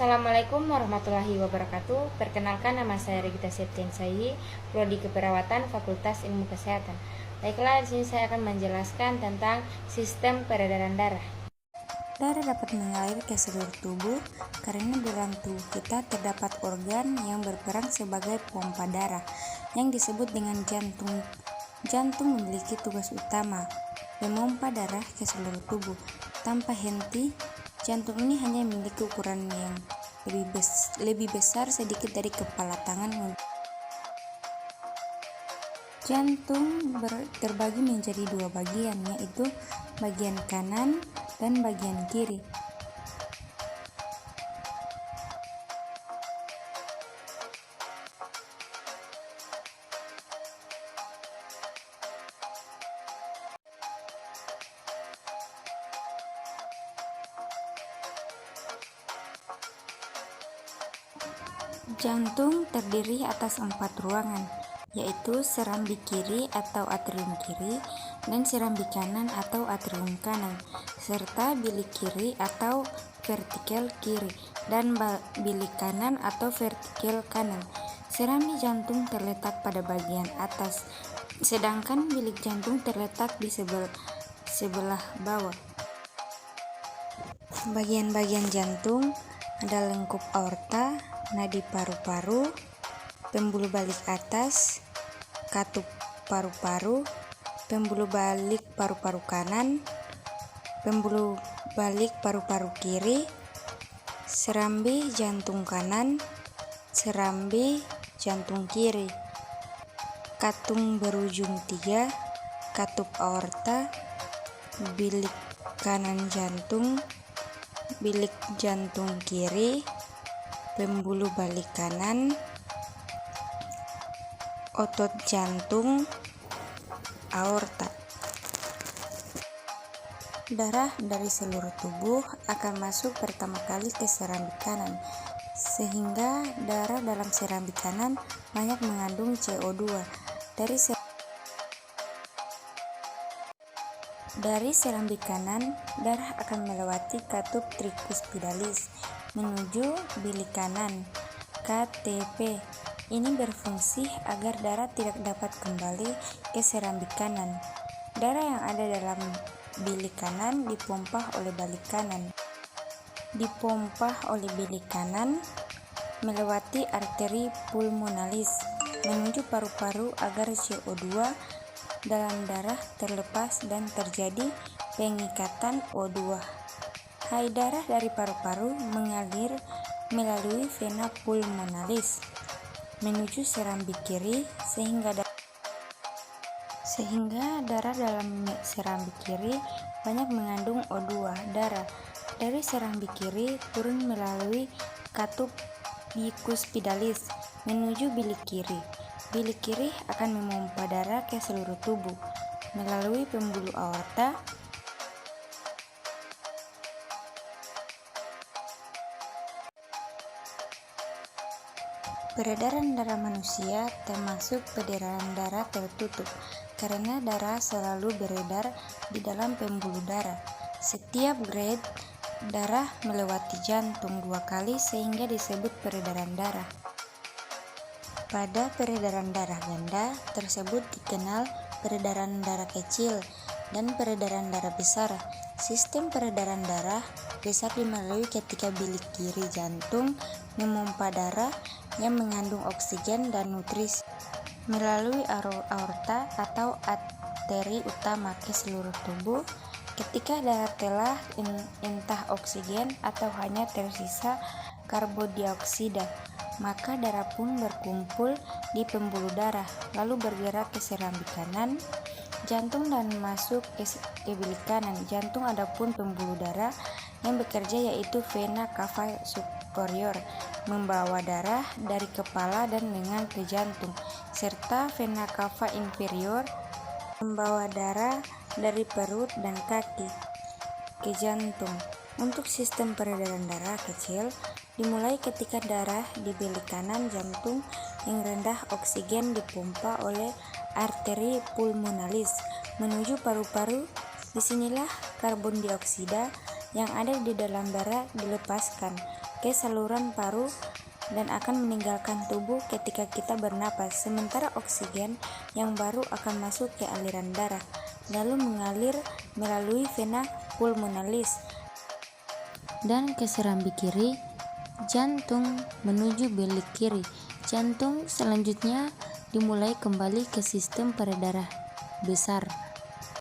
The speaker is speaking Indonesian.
Assalamualaikum warahmatullahi wabarakatuh. Perkenalkan, nama saya Regita Septiansari, Prodi Keperawatan Fakultas Ilmu Kesehatan. Baiklah, di sini saya akan menjelaskan tentang sistem peredaran darah. Darah dapat mengalir ke seluruh tubuh karena di dalam tubuh kita terdapat organ yang berperan sebagai pompa darah yang disebut dengan jantung. Jantung memiliki tugas utama memompa darah ke seluruh tubuh. Tanpa henti, jantung ini hanya memiliki ukuran yang lebih besar sedikit dari kepala tangan. Jantung terbagi menjadi dua bagian, yaitu bagian kanan dan bagian kiri. Jantung terdiri atas 4 ruangan, yaitu serambi kiri atau atrium kiri, dan serambi kanan atau atrium kanan, serta bilik kiri atau vertikel kiri, dan bilik kanan atau vertikel kanan. Serambi jantung terletak pada bagian atas, sedangkan bilik jantung terletak di sebelah bawah. Bagian-bagian jantung ada lengkup aorta, nadi paru-paru, pembuluh balik atas, katup paru-paru, pembuluh balik paru-paru kanan, pembuluh balik paru-paru kiri, serambi jantung kanan, serambi jantung kiri, katung berujung 3, katup aorta, bilik kanan jantung, bilik jantung kiri, pembuluh balik kanan, otot jantung, aorta. Darah dari seluruh tubuh akan masuk pertama kali ke serambi kanan, sehingga darah dalam serambi kanan banyak mengandung CO2. Dari serambi kanan, darah akan melewati katup tricuspidalis menuju bilik kanan, KTP. Ini berfungsi agar darah tidak dapat kembali ke serambi kanan. Darah yang ada dalam bilik kanan dipompa oleh bilik kanan melewati arteri pulmonalis menuju paru-paru agar CO2 dalam darah terlepas dan terjadi pengikatan O2. Hai darah dari paru-paru mengalir melalui vena pulmonalis menuju serambi kiri sehingga darah dalam serambi kiri banyak mengandung O2. Darah dari serambi kiri turun melalui katup bicuspidalis menuju bilik kiri. Bilik kiri akan memompa darah ke seluruh tubuh melalui pembuluh aorta, peredaran darah manusia termasuk peredaran darah tertutup karena darah selalu beredar di dalam pembuluh darah. Setiap grade darah melewati jantung 2 kali sehingga disebut peredaran darah. Pada peredaran darah ganda tersebut dikenal peredaran darah kecil dan peredaran darah besar. Sistem peredaran darah besar dilalui ketika bilik kiri jantung memompa darah yang mengandung oksigen dan nutrisi melalui aorta atau arteri utama ke seluruh tubuh. Ketika darah telah entah oksigen atau hanya tersisa karbodioksida, maka darah pun berkumpul di pembuluh darah, lalu bergerak ke serambi kanan jantung dan masuk ke bilik kanan jantung. Adapun pembuluh darah yang bekerja yaitu vena cava superior membawa darah dari kepala dan lengan ke jantung, serta vena cava inferior membawa darah dari perut dan kaki ke jantung. Untuk sistem peredaran darah kecil dimulai ketika darah di bilik kanan jantung yang rendah oksigen dipompa oleh arteri pulmonalis menuju paru-paru. Disinilah karbon dioksida yang ada di dalam darah dilepaskan ke saluran paru dan akan meninggalkan tubuh ketika kita bernapas, sementara oksigen yang baru akan masuk ke aliran darah, lalu mengalir melalui vena pulmonalis dan ke serambi kiri jantung menuju belik kiri. Jantung selanjutnya dimulai kembali ke sistem peredaran besar